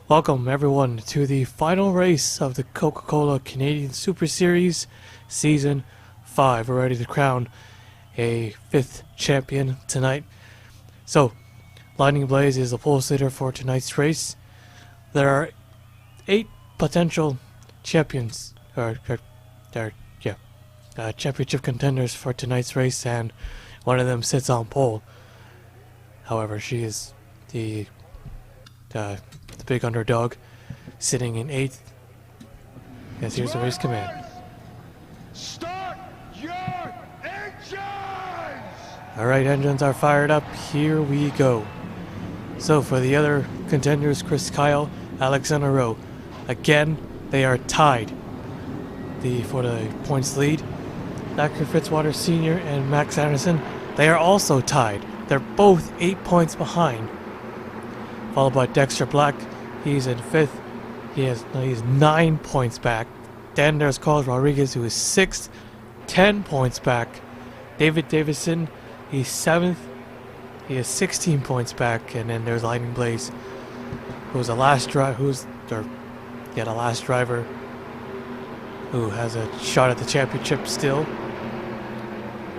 Welcome everyone to the final race of the Coca-Cola Canadian Super Series Season 5. We're ready to crown a 5th champion tonight. So, Lightning Blaze is the pole sitter for tonight's race. There are 8 potential champions, championship contenders for tonight's race, and one of them sits on pole. However, she is the big underdog, sitting in 8th. Yes, here's the race command. Start your engines! Alright, engines are fired up. Here we go. So for the other contenders, Chris Kyle, Alexander Rowe. Again, they are tied for the points lead. Dr. Fitzwater Sr. and Max Anderson, they are also tied. They're both 8 points behind. Followed by Dexter Black. He's in 5th. He's 9 points back. Then there's Carlos Rodriguez, who is 6th, 10 points back. David Davison, he's 7th. He is 16 points back. And then there's Lightning Blaze, who's the last driver, the last driver who has a shot at the championship still.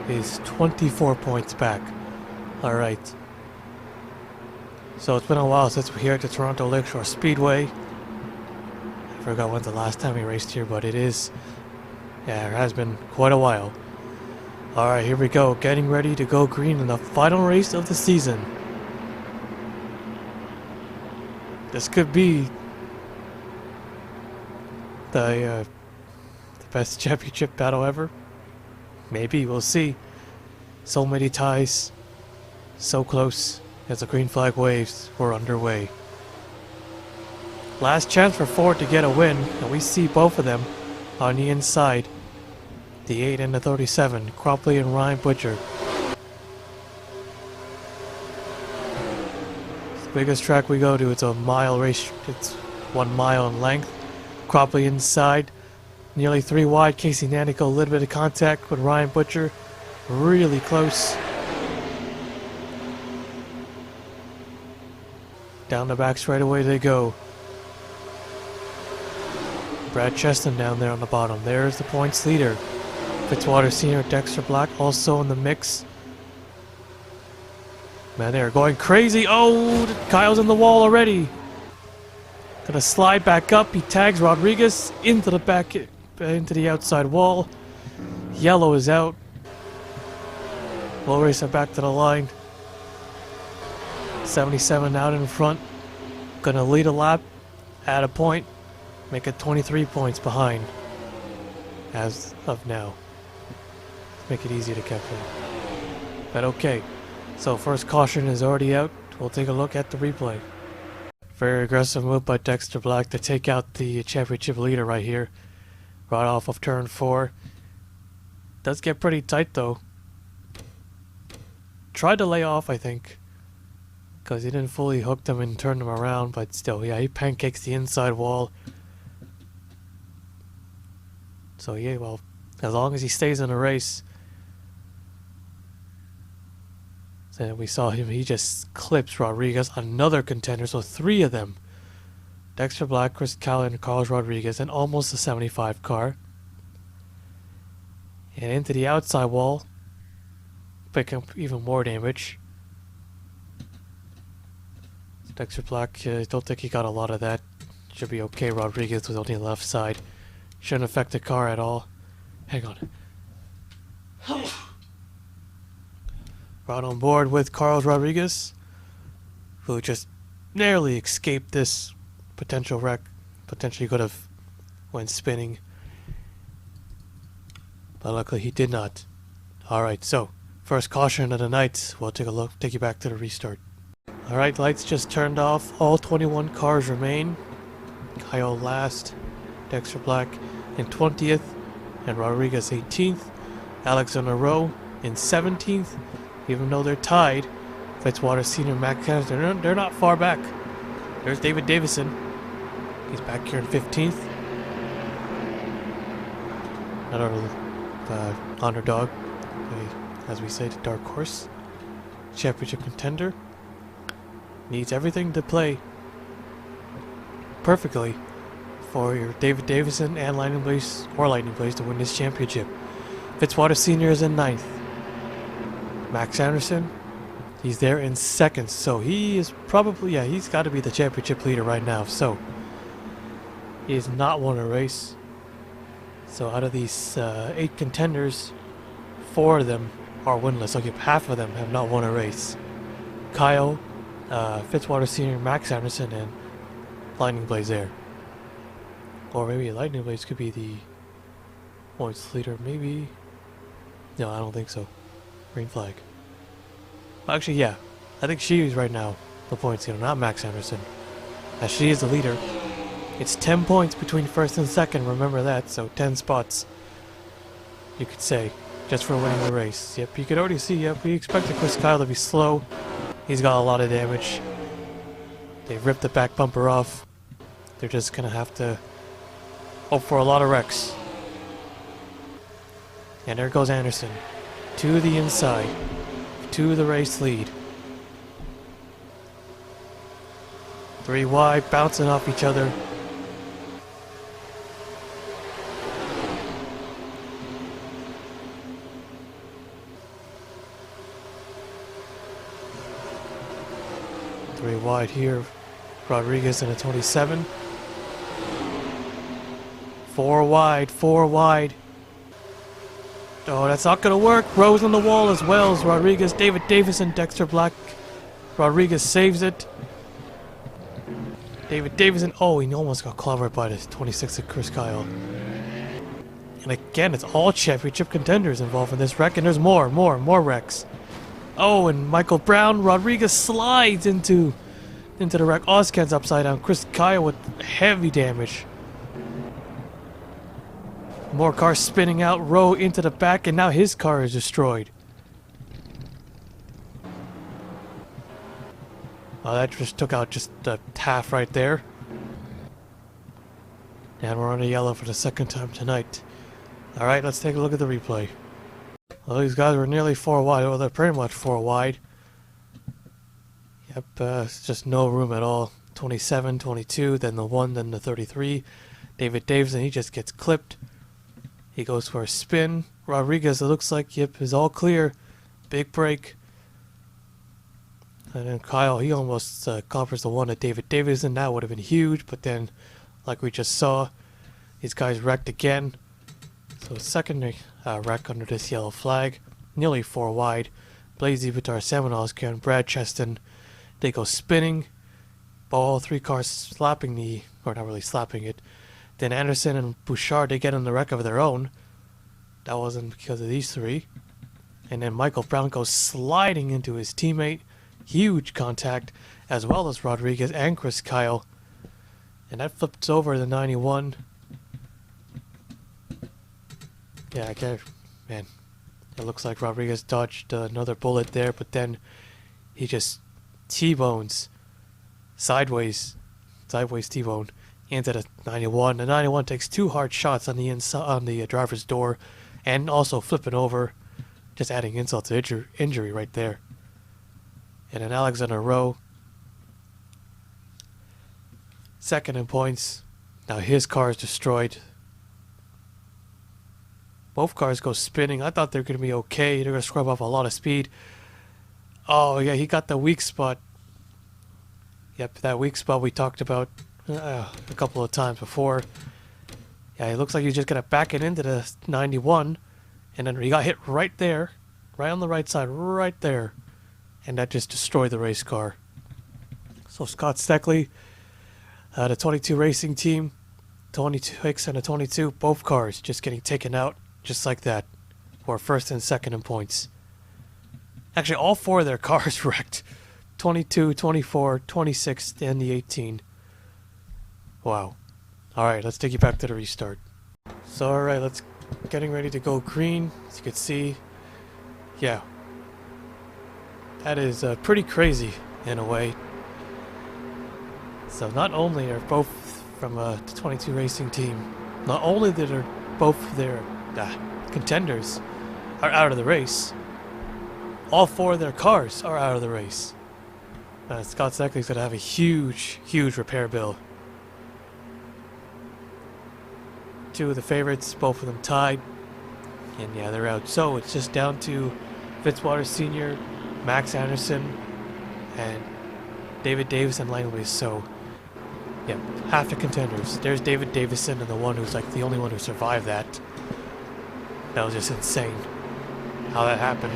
Is 24 points back. All right. So it's been a while since we're here at the Toronto Lakeshore Speedway. I forgot when's the last time we raced here, but it has been quite a while. Alright, here we go, getting ready to go green in the final race of the season. This could be the best championship battle ever. Maybe, we'll see. So many ties, so close. As the green flag waves, we're underway. Last chance for Ford to get a win, and we see both of them on the inside. The 8 and the 37, Cropley and Ryan Butcher. It's the biggest track we go to. It's a mile race. It's 1 mile in length. Cropley inside, nearly 3 wide. Casey Nanico, a little bit of contact with Ryan Butcher. Really close. Down the back straightaway they go. Brad Cheston down there on the bottom. There's the points leader. Fitzwater Sr., Dexter Black also in the mix. Man, they're going crazy. Oh, Kyle's in the wall already. Gonna slide back up. He tags Rodriguez into the outside wall. Yellow is out. We'll race it back to the line. 77 out in front. Gonna lead a lap, add a point, make it 23 points behind as of now. Make it easy to calculate. But okay, so first caution is already out. We'll take a look at the replay. Very aggressive move by Dexter Black to take out the championship leader right here. Right off of turn 4. Does get pretty tight though. Tried to lay off, I think, because he didn't fully hook them and turn them around, but still, yeah, he pancakes the inside wall. So yeah, well, as long as he stays in the race. So we saw him, he just clips Rodriguez, another contender, so 3 of them. Dexter Black, Chris Callan, and Carlos Rodriguez, and almost a 75 car. And into the outside wall, pick up even more damage. Dexter Black, I don't think he got a lot of that. Should be okay. Rodriguez was on the left side. Shouldn't affect the car at all. Hang on. Right on board with Carlos Rodriguez, who just narrowly escaped this potential wreck. Potentially could have went spinning, but luckily he did not. Alright, so first caution of the night. We'll take a look, take you back to the restart. Alright, lights just turned off. All 21 cars remain. Kyle last, Dexter Black in 20th, and Rodriguez 18th. Alexander Rowe in 17th. Even though they're tied, Fitzwater Sr. and Max Anderson, they're not far back. There's David Davison. He's back here in 15th. Another underdog, as we say, the dark horse. Championship contender. Needs everything to play perfectly for your David Davison and Lightning Blaze to win this championship. Fitzwater Sr. is in 9th. Max Anderson, he's there in 2nd. So he is probably, yeah, he's got to be the championship leader right now. So he has not won a race. So out of these 8 contenders, 4 of them are winless. Okay, half of them have not won a race. Kyle, Fitzwater Sr., Max Anderson, and Lightning Blaze there. Or maybe Lightning Blaze could be the points leader. Maybe. No, I don't think so. Green flag. Actually, yeah. I think she is right now the points leader, not Max Anderson. As she is the leader. It's 10 points between 1st and 2nd, remember that. So 10 spots, you could say, just for winning the race. Yep, you could already see, yep, we expected Chris Kyle to be slow. He's got a lot of damage. They've ripped the back bumper off. They're just going to have to hope for a lot of wrecks. And there goes Anderson. To the inside. To the race lead. 3 wide, bouncing off each other. Three wide here. Rodriguez in a 27. 4 wide, 4 wide. Oh, that's not going to work. Rose on the wall as well as Rodriguez. David Davison, Dexter Black. Rodriguez saves it. David Davison. Oh, he almost got clobbered by the 26 of Chris Kyle. And again, it's all championship contenders involved in this wreck. And there's more wrecks. Oh, and Michael Brown. Rodriguez slides into the wreck. Ozcan's upside down. Chris Kyle with heavy damage. More cars spinning out. Rowe into the back, and now his car is destroyed. Oh, that just took out just a half right there. And we're on a yellow for the 2nd time tonight. Alright, let's take a look at the replay. Well, these guys were nearly 4 wide. Well, they're pretty much 4 wide. Yep, it's just no room at all. 27, 22, then the 1, then the 33. David Davison, he just gets clipped. He goes for a spin. Rodriguez, it looks like, yep, is all clear. Big break. And then Kyle, he almost covers the one at David Davison. That would have been huge, but then, like we just saw, these guys wrecked again. So 2nd wreck under this yellow flag. Nearly 4 wide. Blazy Vitar, Seminoles, Karen, Brad Cheston. They go spinning. All 3 cars slapping the, or not really slapping it. Then Anderson and Bouchard, they get in the wreck of their own. That wasn't because of these 3. And then Michael Brown goes sliding into his teammate. Huge contact, as well as Rodriguez and Chris Kyle. And that flips over the 91. Yeah, man. It looks like Rodriguez dodged another bullet there, but then he just T-bones sideways T-bone into the 91. The 91 takes 2 hard shots on the inside, on the driver's door, and also flipping over, just adding insult to injury right there. And then Alexander Rowe, 2nd in points. Now his car is destroyed. Both cars go spinning. I thought they were going to be okay. They're going to scrub off a lot of speed. Oh yeah, he got the weak spot. Yep, that weak spot we talked about a couple of times before. Yeah, it looks like he's just going to back it into the 91. And then he got hit right there. Right on the right side. Right there. And that just destroyed the race car. So Scott Steckley, the 22 racing team, 22 Hicks and a 22, both cars just getting taken out just like that. For 1st and 2nd in points. Actually, all 4 of their cars wrecked. 22, 24, 26, and the 18. Wow. Alright, let's take you back to the restart. So, alright, let's getting ready to go green. As you can see, yeah. That is pretty crazy, in a way. So not only are both from a 22 racing team, not only that are both their contenders are out of the race, all 4 of their cars are out of the race. Scott Steckley's going to have a huge repair bill. two of the favorites, both of them tied. And yeah, they're out. So it's just down to Fitzwater Sr., Max Anderson, and David Davison Langley. So yeah, half the contenders. There's David Davison, and the one who's like the only one who survived that. That was just insane how that happened.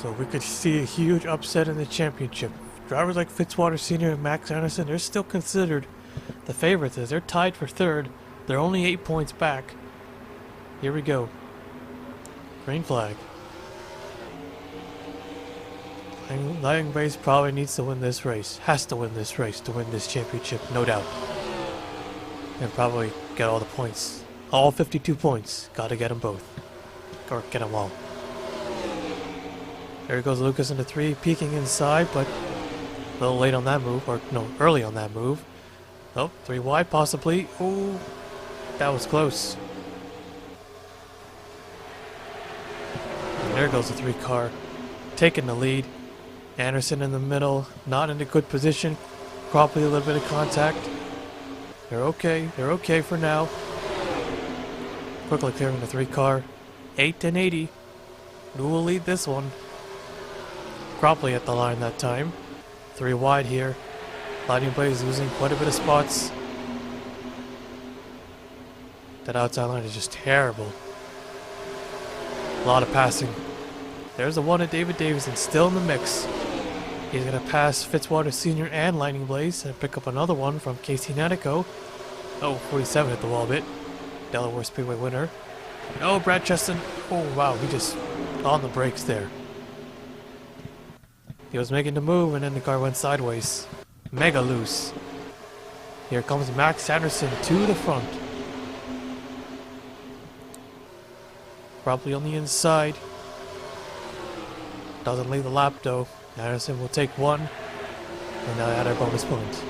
So we could see a huge upset in the championship. Drivers like Fitzwater Sr. and Max Anderson, they're still considered the favorites as they're tied for third. They're only 8 points back. Here we go. Green flag. Lighting Base probably needs to win this race. Has to win this race to win this championship, no doubt. And probably get all the points. All 52 points. Gotta get them both. Or get them all. There goes Lucas into 3, peeking inside, but a little late on that move. Or, no, early on that move. Oh, 3 wide possibly. Ooh, that was close. And there goes the 3 car. Taking the lead. Anderson in the middle, not in a good position. Probably a little bit of contact. They're okay. They're okay for now. Quickly clearing the 3 car. 8 and 80. Who will lead this one? Probably at the line that time. 3 wide here. Lightning Blaze losing quite a bit of spots. That outside line is just terrible. A lot of passing. There's the one at David Davison still in the mix. He's going to pass Fitzwater Sr. and Lightning Blaze and pick up another one from Casey Natico. Oh, 47 hit the wall a bit. Delaware Speedway winner. Oh, Brad Cheston. Oh, wow, he just on the brakes there. He was making the move and then the car went sideways. Mega loose. Here comes Max Anderson to the front. Probably on the inside. Doesn't leave the lap though. Anderson will take 1. And now add our bonus points.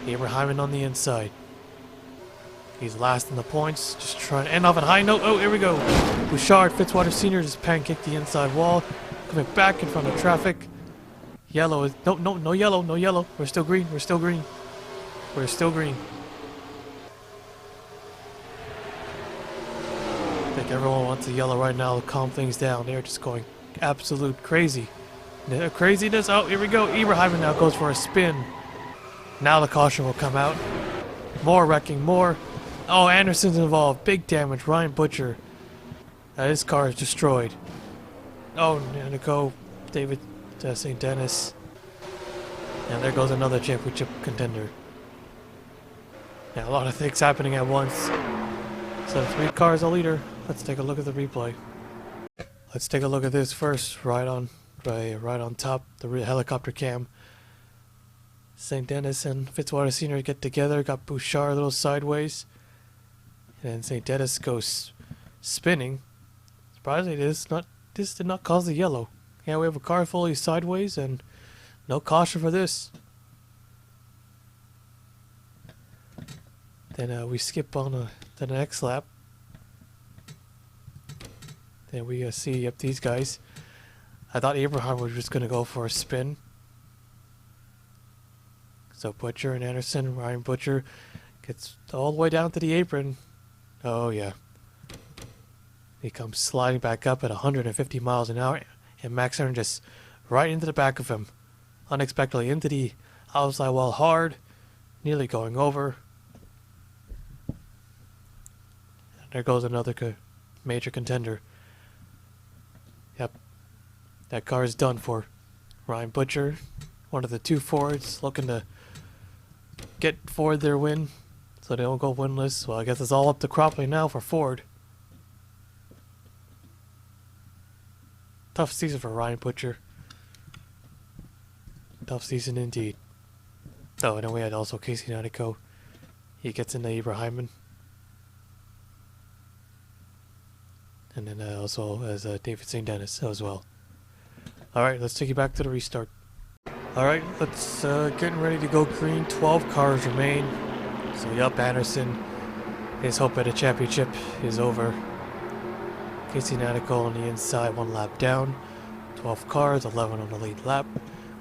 Abraham on the inside. He's last in the points. Just trying to end off on a high note. Oh, here we go. Bouchard, Fitzwater Sr. just pancaked the inside wall. Coming back in front of traffic. Yellow is... No yellow. No yellow. We're still green. We're still green. We're still green. I think everyone wants the yellow right now to calm things down. They're just going absolute crazy. Craziness. Oh, here we go. Eberheimen now goes for a spin. Now the caution will come out. More wrecking, more. Oh, Anderson's involved. Big damage. Ryan Butcher. His car is destroyed. Oh, Nanico, David St. Dennis. And there goes another championship contender. Yeah, a lot of things happening at once. So 3 cars a leader. Let's take a look at the replay. Let's take a look at this first. Right on top, the helicopter cam. St. Dennis and Fitzwater Sr. get together. Got Bouchard a little sideways. And St. Dennis goes spinning. Surprisingly, this did not cause the yellow. Yeah, we have a car fully sideways and no caution for this. Then we skip on to the next lap. Then we see up these guys. I thought Abraham was just going to go for a spin. So Butcher and Anderson, Ryan Butcher gets all the way down to the apron. Oh yeah. He comes sliding back up at 150 miles an hour. And Max Aaron just right into the back of him. Unexpectedly into the outside wall hard. Nearly going over. And there goes another major contender. Yep. That car is done for. Ryan Butcher, one of the 2 Fords, looking to get Ford their win. So they don't go winless. Well, I guess it's all up to Cropley now for Ford. Tough season for Ryan Butcher. Tough season indeed. Oh, and then we had also Casey Natico. He gets into Abraheimen. And then also as David St. Dennis as well. Alright, let's take you back to the restart. Alright, let's getting ready to go green. 12 cars remain. So yup, Anderson. His hope at a championship is over. Casey Natico on the inside, 1 lap down. 12 cars, 11 on the lead lap.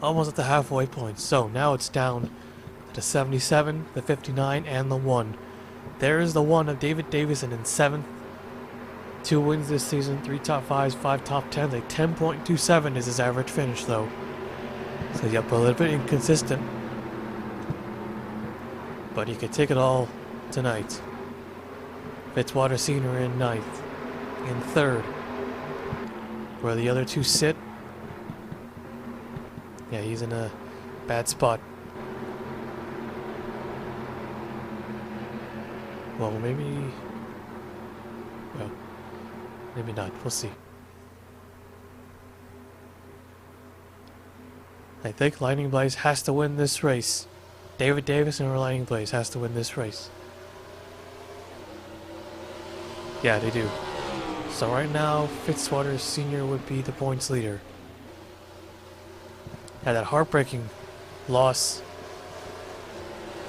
almost at the halfway point. So now it's down to 77, the 59, and the 1. There is the 1 of David Davison in 7th. 2 wins this season, 3 top 5s, 5 top 10s. A 10.27 is his average finish though. So yep, a little bit inconsistent. But he could take it all tonight. Fitzwater Sr. in 9th. In 3rd. Where the other 2 sit. Yeah, he's in a bad spot. Well, maybe... Well, maybe not. We'll see. I think Lightning Blaze has to win this race. David Davison or Lightning Blaze has to win this race. Yeah, they do. So right now, Fitzwater Sr. would be the points leader. Had that heartbreaking loss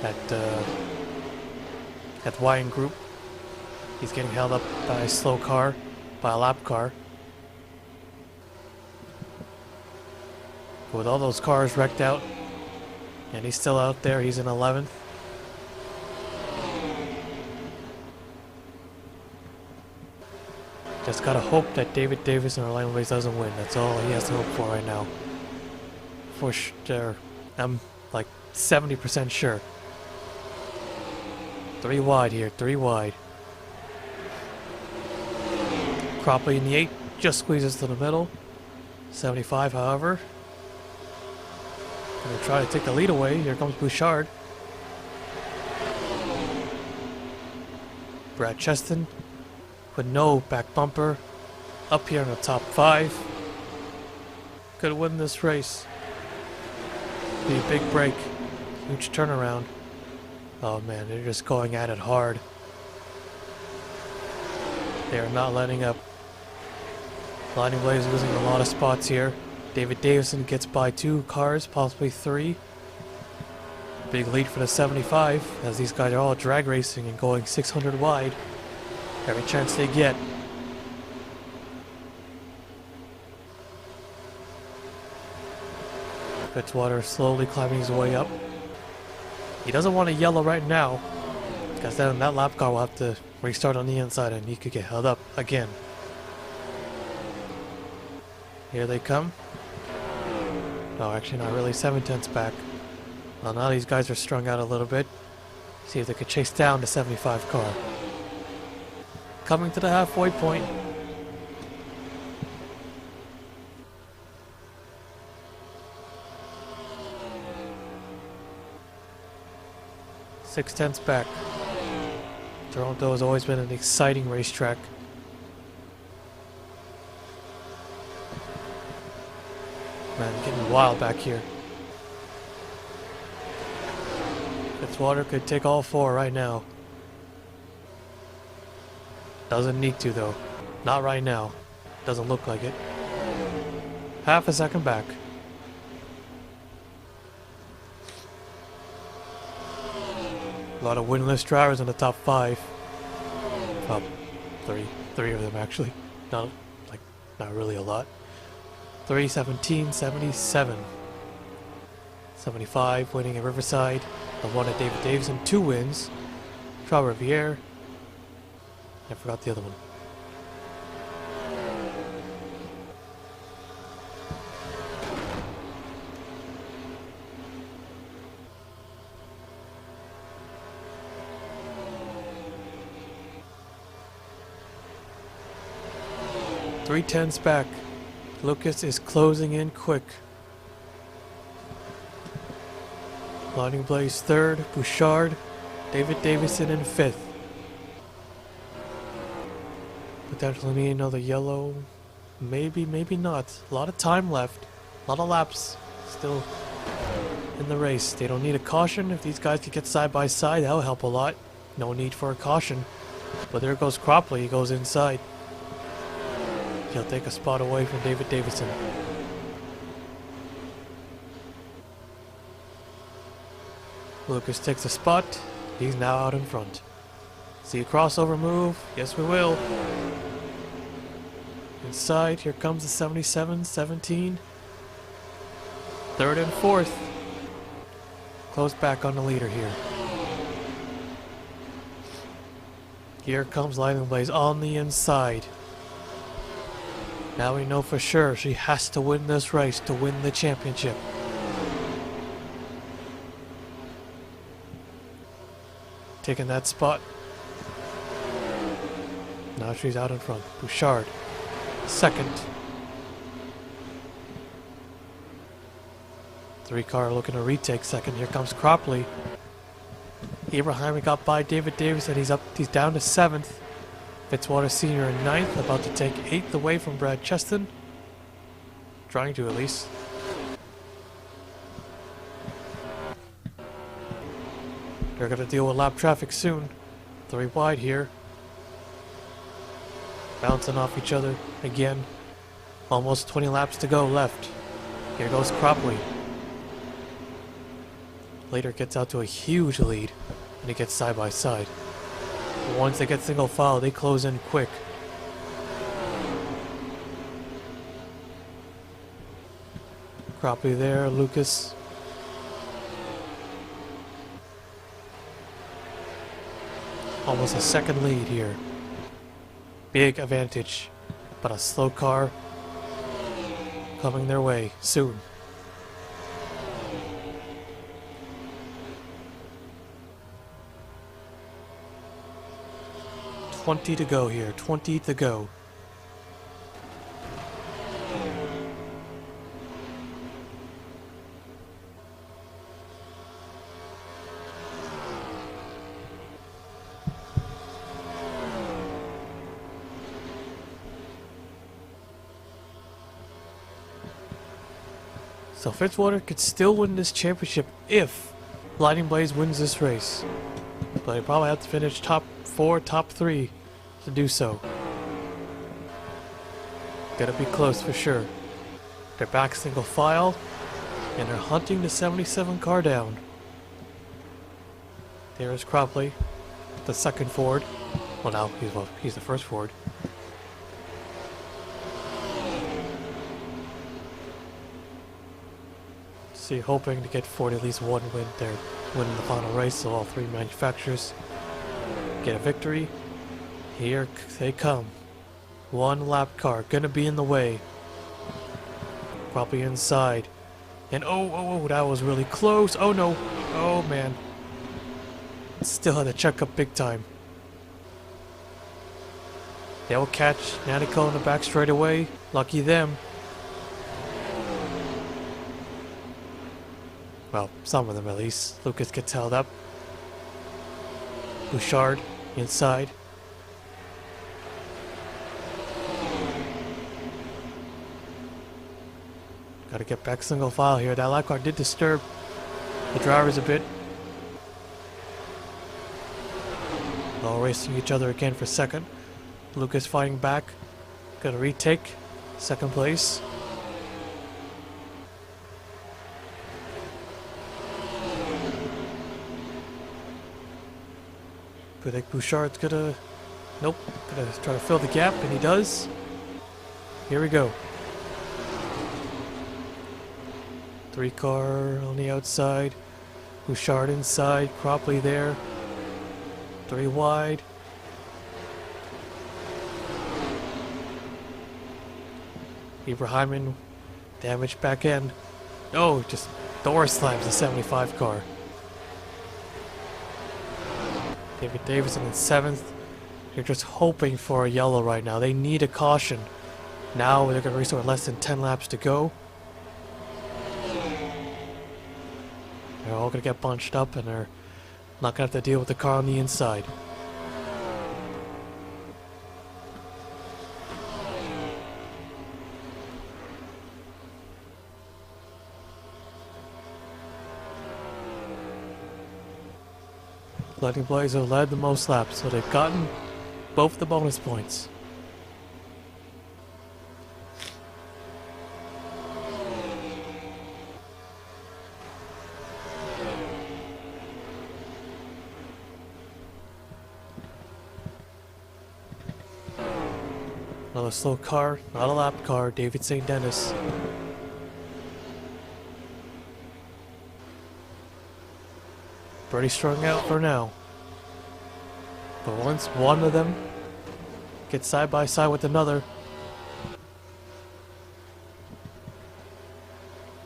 at Wine Group. He's getting held up by a slow car, by a lap car. With all those cars wrecked out, and he's still out there, he's in 11th. Just gotta hope that David Davison or Lightning Blaze doesn't win. That's all he has to hope for right now. For sure. I'm like 70% sure. 3 wide here, 3 wide. Cropley in the 8 just squeezes to the middle. 75, however. Gonna try to take the lead away. Here comes Bouchard. Brad Cheston with no back bumper. Up here in the top 5. Could win this race. Be a big break. Huge turnaround. Oh man, they're just going at it hard. They are not letting up. Lightning Blaze losing a lot of spots here. David Davison gets by 2 cars, possibly 3. Big lead for the 75, as these guys are all drag racing and going 600 wide. Every chance they get. Fitzwater slowly climbing his way up. He doesn't want a yellow right now, because then that lap car will have to restart on the inside and he could get held up again. Here they come. No, actually not really. 7/10 back. Well, now these guys are strung out a little bit. See if they could chase down the 75 car. Coming to the halfway point. Six-tenths back. Toronto has always been an exciting racetrack. Man, getting wild back here. Fitzwater could take all 4 right now. Doesn't need to though. Not right now. Doesn't look like it. Half a second back. A lot of winless drivers in the top 5. Top 3. 3 of them actually. Not really a lot. 3, 17, 77. 75 winning at Riverside. The 1 at David Davison. 2 wins. Trois Rivières. I forgot the other one. Three-tenths back. Lucas is closing in quick. Lightning Blaze 3rd. Bouchard. David Davison in 5th. Potentially need another yellow. Maybe, maybe not. A lot of time left. A lot of laps still in the race. They don't need a caution. If these guys could get side by side, that'll help a lot. No need for a caution. But there goes Cropley. He goes inside. He'll take a spot away from David Davison. Lucas takes a spot. He's now out in front. See a crossover move? Yes, we will. Inside, here comes the 77, 17. Third and fourth. Close back on the leader here. Here comes Lightning Blaze on the inside. Now we know for sure she has to win this race to win the championship. Taking that spot. Now she's out in front. Bouchard, second. 3-car looking to retake second. Here comes Cropley. Ibrahim got by David Davis and he's down to 7th. Fitzwater Sr. in 9th, about to take 8th away from Brad Cheston. Trying to at least. They're going to deal with lap traffic soon. 3 wide here. Bouncing off each other again. Almost 20 laps to go left. Here goes Cropley. Later gets out to a huge lead. And he gets side by side. But once they get single file, they close in quick. Cropley there, Lucas. Almost a second lead here. Big advantage, but a slow car coming their way soon. $20 to go here, 20 to go. So Fitzwater could still win this championship if Lightning Blaze wins this race. But they probably have to finish top 4, top 3 to do so. Gotta be close for sure. They're back single file, and they're hunting the 77 car down. There's Cropley, the second Ford. Well, now he's the first Ford. See, hoping to get Ford at least one win there, winning the final race, so all 3 manufacturers get a victory. Here they come. 1 lap car, gonna be in the way. Probably inside. And oh, that was really close. Oh no, oh man. Still had to check up big time. They will catch Nanico in the back straight away. Lucky them. Well, some of them at least. Lucas gets held up. Bouchard inside. Gotta get back single file here. That lap car did disturb the drivers a bit. All racing each other again for second. Lucas fighting back. Gonna retake second place. I think Bouchard's gonna... Nope. Gonna try to fill the gap, and he does. Here we go. 3 car on the outside. Bouchard inside. Cropley there. 3 wide. Ibrahim damaged back end. Oh, just door slams the 75 car. David Davison in 7th. They're just hoping for a yellow right now. They need a caution. Now they're going to race with less than 10 laps to go. They're all going to get bunched up and they're not going to have to deal with the car on the inside. Lightning Blaze have led the most laps, so they've gotten both the bonus points. Another slow car, not a lap car, David St. Dennis. pretty strung out for now. But once one of them gets side by side with another,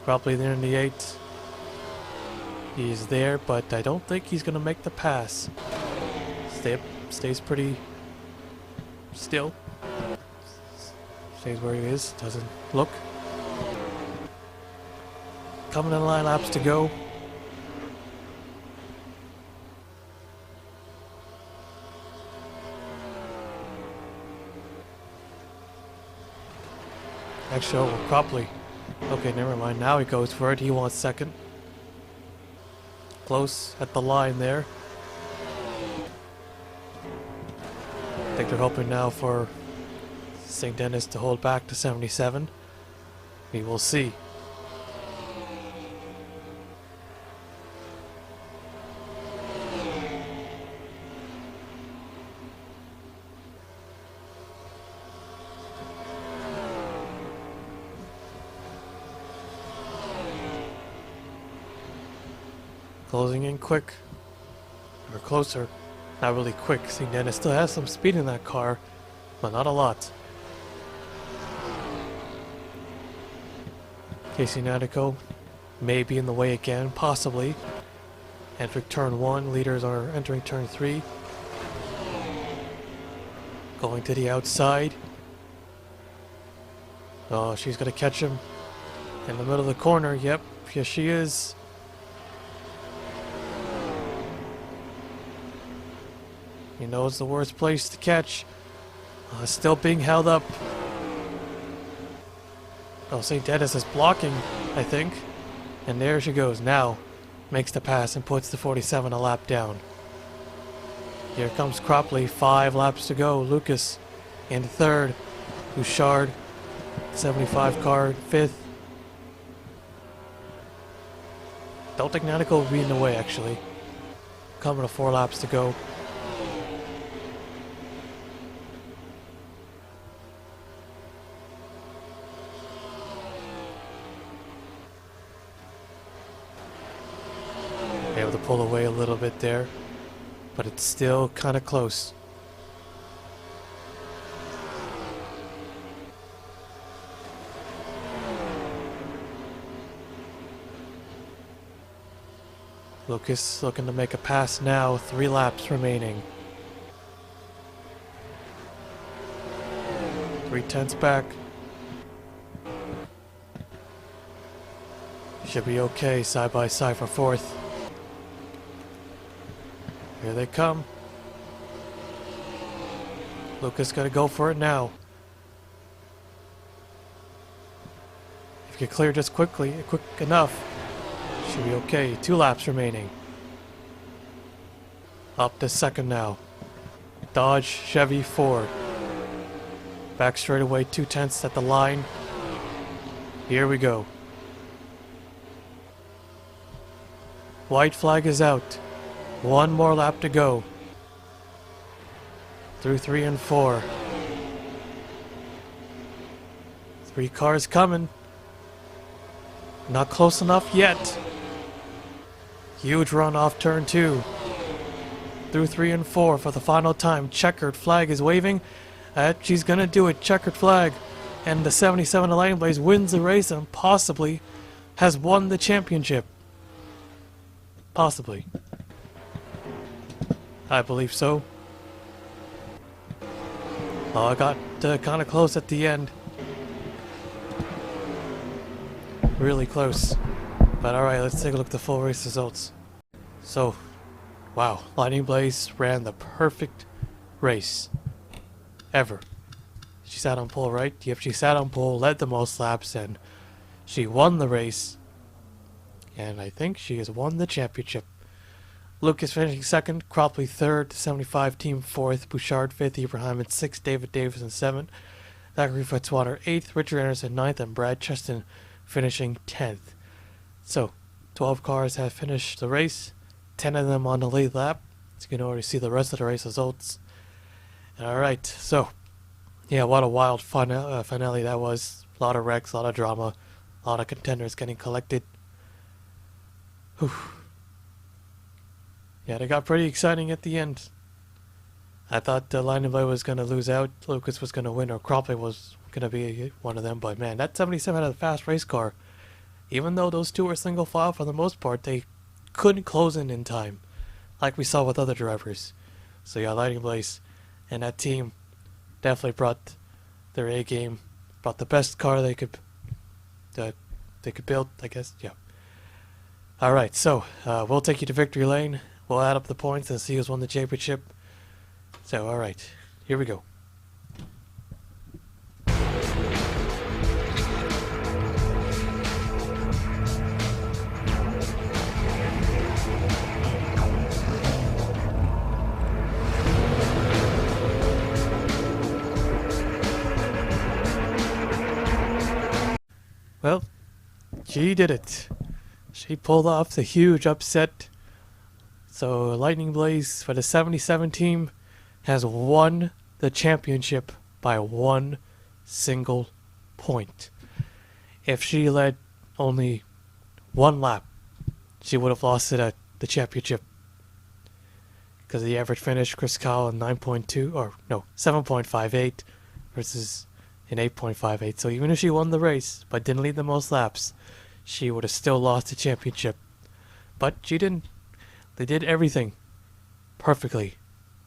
probably there in the 8, he's there, but I don't think he's going to make the pass. Stays pretty still. Stays where he is, doesn't look. Coming in 9 laps to go. Actually, oh, Cropley. Okay, never mind. Now he goes for it. He wants second. Close at the line there. I think they're hoping now for St. Denis to hold back to 77. We will see. Closing in quick. Or closer. Not really quick. St. Denis still has some speed in that car, but not a lot. Casey Natico may be in the way again, possibly. Entering turn 1, leaders are entering turn 3. Going to the outside. Oh, she's gonna catch him in the middle of the corner. Yep, yes she is. He knows the worst place to catch. Still being held up. Oh, St. Denis is blocking, I think. And there she goes. Now makes the pass and puts the 47 a lap down. Here comes Cropley. 5 laps to go. Lucas in 3rd. Bouchard, 75 car, 5th. Don't think Natico will be in the way, actually. Coming to 4 laps to go. Able to pull away a little bit there, but it's still kind of close. Lucas looking to make a pass now, 3 laps remaining. 3/10 back. Should be okay, side by side for 4th. Here they come. Lucas gotta go for it now. If you can clear just quick enough, should be okay. 2 laps remaining. Up to 2nd now. Dodge, Chevy, Ford. Back straight away, 2/10 at the line. Here we go. White flag is out. 1 more lap to go. Through 3 and 4. 3 cars coming. Not close enough yet. Huge run off turn 2. Through 3 and 4 for the final time. Checkered flag is waving. She's gonna do it. Checkered flag. And the 77 Lion Blaze wins the race and possibly has won the championship. Possibly. I believe so. Oh, I got kind of close at the end. Really close. But alright, let's take a look at the full race results. So, wow, Lightning Blaze ran the perfect race ever. She sat on pole, right? Yep, she sat on pole, led the most laps, and she won the race. And I think she has won the championship. Lucas finishing 2nd, Cropley 3rd, 75 team 4th, Bouchard 5th, Ibrahim 6th, David Davison 7th, Zachary Fitzwater 8th, Richard Anderson 9th, and Brad Cheston finishing 10th. So, 12 cars have finished the race, 10 of them on the lead lap. So you can already see the rest of the race results. Alright, so, yeah, what a wild finale that was. A lot of wrecks, a lot of drama, a lot of contenders getting collected. Whew. Yeah, it got pretty exciting at the end. I thought Lightning Blade was going to lose out, Lucas was going to win, or Cropley was going to be one of them. But man, that 77 had a fast race car. Even though those two were single file for the most part, they couldn't close in time, like we saw with other drivers. So yeah, Lightning Blaze and that team definitely brought their A game, brought the best car they could build, I guess. Yeah. All right, so we'll take you to victory lane. We'll add up the points and see who's won the championship. So, all right, here we go. Well, she did it. She pulled off the huge upset. So Lightning Blaze for the 77 team has won the championship by one single point. If she led only one lap, she would have lost it at the championship. Because the average finish, Chris Kyle in 9.2, or no, 7.58 versus an 8.58. So even if she won the race but didn't lead the most laps, she would have still lost the championship. But she didn't. They did everything perfectly.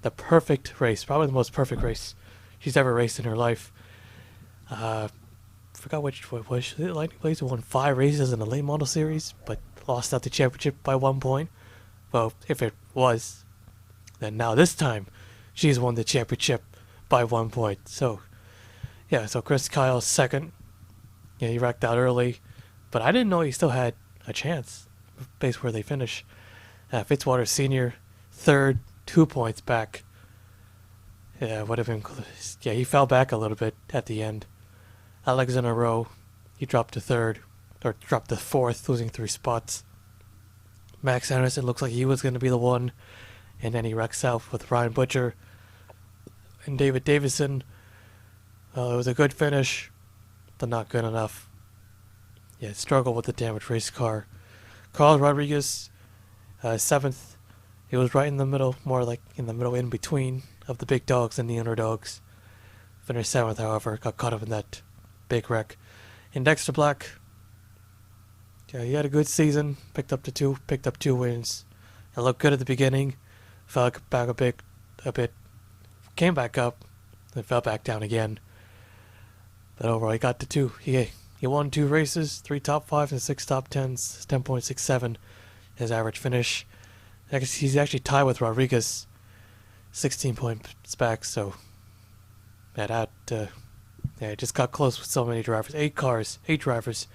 The perfect race. Probably the most perfect race she's ever raced in her life. Forgot which was it. Lightning Blaze won 5 races in the late model series, but lost out the championship by 1 point. Well, if it was, then now this time she's won the championship by 1 point. So, yeah, so Chris Kyle's second. Yeah, he wrecked out early, but I didn't know he still had a chance based where they finish. Fitzwater Sr., third, 2 points back. Yeah, would have been. Yeah, he fell back a little bit at the end. Alexander Rowe, he dropped to third, or dropped to fourth, losing 3 spots. Max Anderson looks like he was going to be the one, and then he wrecks out with Ryan Butcher and David Davison. It was a good finish, but not good enough. Yeah, struggled with the damaged race car. Carlos Rodriguez, 7th. He was right in the middle, more like in the middle, in between of the big dogs and the underdogs. Finished 7th, however, got caught up in that big wreck. And Dexter Black, yeah, he had a good season. Picked up 2 wins. It looked good at the beginning. Fell back a bit. Came back up, then fell back down again. But overall, he got to 2. He won 2 races, 3 top 5s and 6 top 10s. 10.67 his average finish. He's actually tied with Rodriguez, 16 points back. So yeah, it just got close with so many drivers. 8 drivers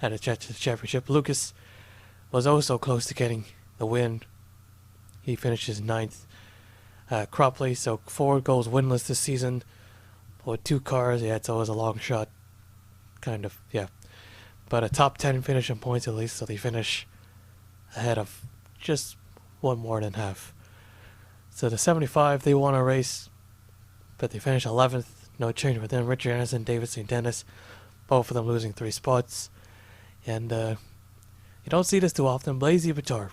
at a championship. Lucas was also close to getting the win. He finishes 9th. Cropley, so 4 goals winless this season. With 2 cars, yeah, it's always a long shot. Kind of, yeah. But a top 10 finish in points at least, so they finish ahead of just 1 more than half. So the 75, they won a race, but they finished 11th. No change with them. Richard Anderson, David St. Dennis, both of them losing 3 spots. And you don't see this too often. Blaze Vitar.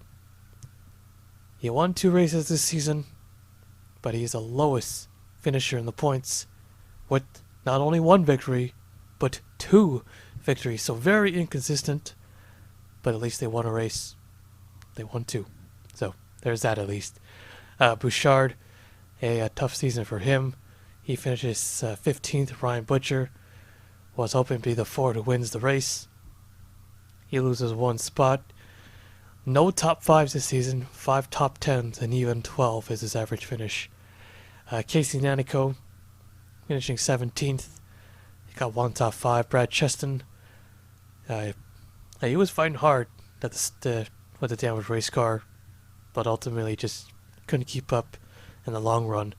He won 2 races this season, but he's the lowest finisher in the points with not only 1 victory, but 2 victories. So very inconsistent, but at least they won a race. They won 2. So there's that at least. Bouchard, a tough season for him. He finishes 15th. Ryan Butcher was hoping to be the Ford who wins the race. He loses 1 spot. No top 5s this season. 5 top 10s and even 12 is his average finish. Casey Nanico finishing 17th. He got 1 top 5. Brad Cheston, he was fighting hard at with the damaged race car, but ultimately just couldn't keep up in the long run.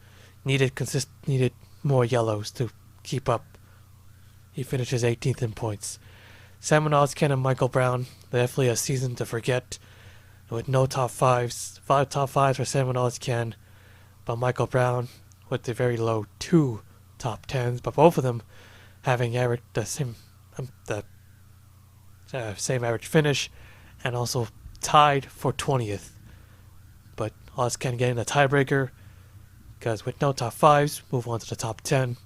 Needed more yellows to keep up. He finishes 18th in points. Simon Oskin and Michael Brown, definitely a season to forget. With no top 5s. 5 top 5s for Simon Oskin, but Michael Brown with the very low 2 top 10s, but both of them having the same average finish, and also tied for 20th. But Oz can get in the tiebreaker, because with no top 5s, move on to the top 10.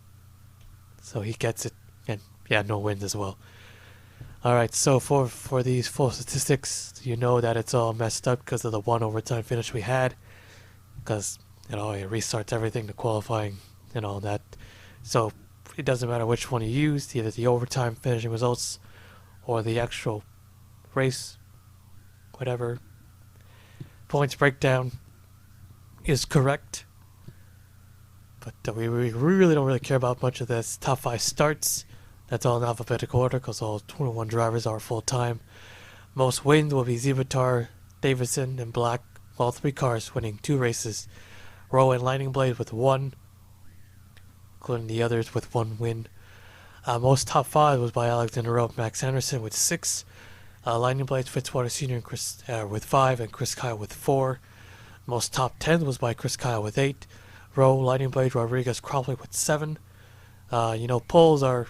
So he gets it, and yeah, no wins as well. Alright, so for these full statistics, you know that it's all messed up because of the 1 overtime finish we had. Because, it restarts everything, the qualifying and all that. So it doesn't matter which one you used, either the overtime finishing results or the actual race, whatever. Points breakdown is correct. But we really don't care about much of this. Top 5 starts. That's all in alphabetical order because all 21 drivers are full-time. Most wins will be Zivatar, Davison, and Black. All 3 cars winning 2 races. Rowe and Lightning Blade with 1, including the others with 1 win. Most top 5 was by Alexander Rowe and Max Anderson with 6. Lightning Blade, Fitzwater Sr. and Chris with 5, and Chris Kyle with 4. Most top 10 was by Chris Kyle with 8. Rowe, Lightning Blade, Rodriguez, Crawley with 7. Polls are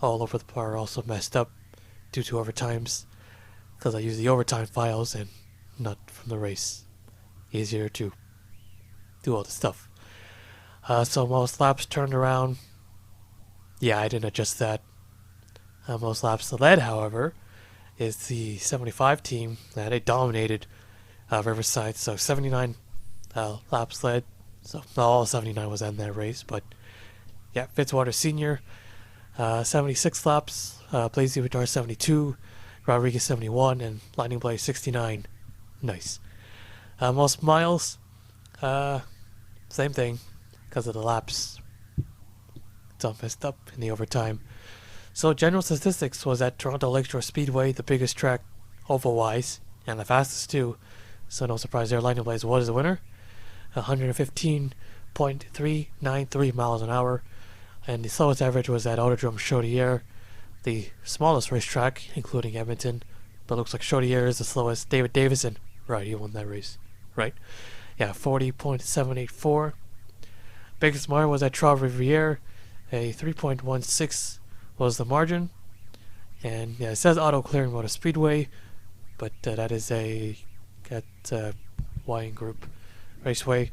all over the bar, also messed up due to overtimes, because I use the overtime files and not from the race. Easier to do all the stuff. So most laps turned around. Yeah, I didn't adjust that. Most laps led, however, is the 75 team. They dominated Riverside. So 79 laps led. So not all 79 was in that race, but yeah, Fitzwater Sr. 76 laps. Blaze Vitar 72. Rodriguez 71 and Lightning Blade 69. Nice. Most miles, same thing, because of the laps. It's all messed up in the overtime. So general statistics was at Toronto Lakeshore Speedway, the biggest track oval-wise, and the fastest too. So no surprise there, Lightning Blade was the winner. 115.393 miles an hour. And the slowest average was at Autodrome Chaudière, the smallest racetrack, including Edmonton. But looks like Chaudière is the slowest. David Davison, right, he won that race. Right? Yeah, 40.784. Biggest margin was at Trois-Rivières. A 3.16 was the margin. And yeah, it says Auto Clearing Motor Speedway, but that is a Wine Group Raceway.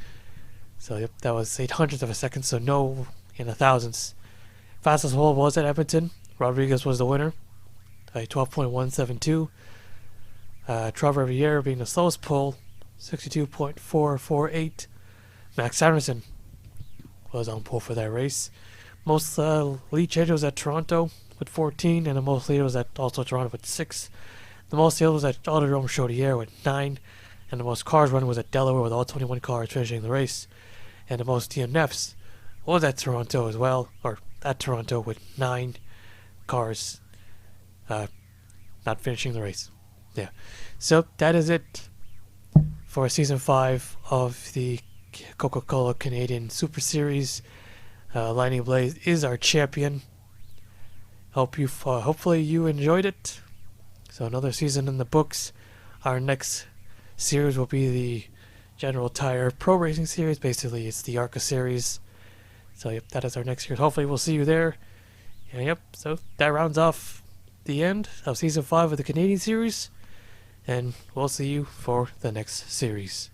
So yep, that was 800th of a second, so no in the thousands. Fastest hole was at Edmonton. Rodriguez was the winner. A 12.172. Trois-Rivières being the slowest pole. 62.448. Max Anderson was on pole for that race. Most lead change was at Toronto with 14, and the most lead was at also Toronto with 6. The most yield was at Autodrome Chaudière with 9, and the most cars run was at Delaware with all 21 cars finishing the race. And the most DNFs was at Toronto as well, or at Toronto with 9 cars not finishing the race. Yeah. So that is it for Season 5 of the Coca-Cola Canadian Super Series. Lightning Blaze is our champion. Hopefully you enjoyed it. So another season in the books. Our next series will be the General Tire Pro Racing Series. Basically, it's the ARCA series. So yep, that is our next series. Hopefully we'll see you there. And yep, so that rounds off the end of Season 5 of the Canadian Series. And we'll see you for the next series.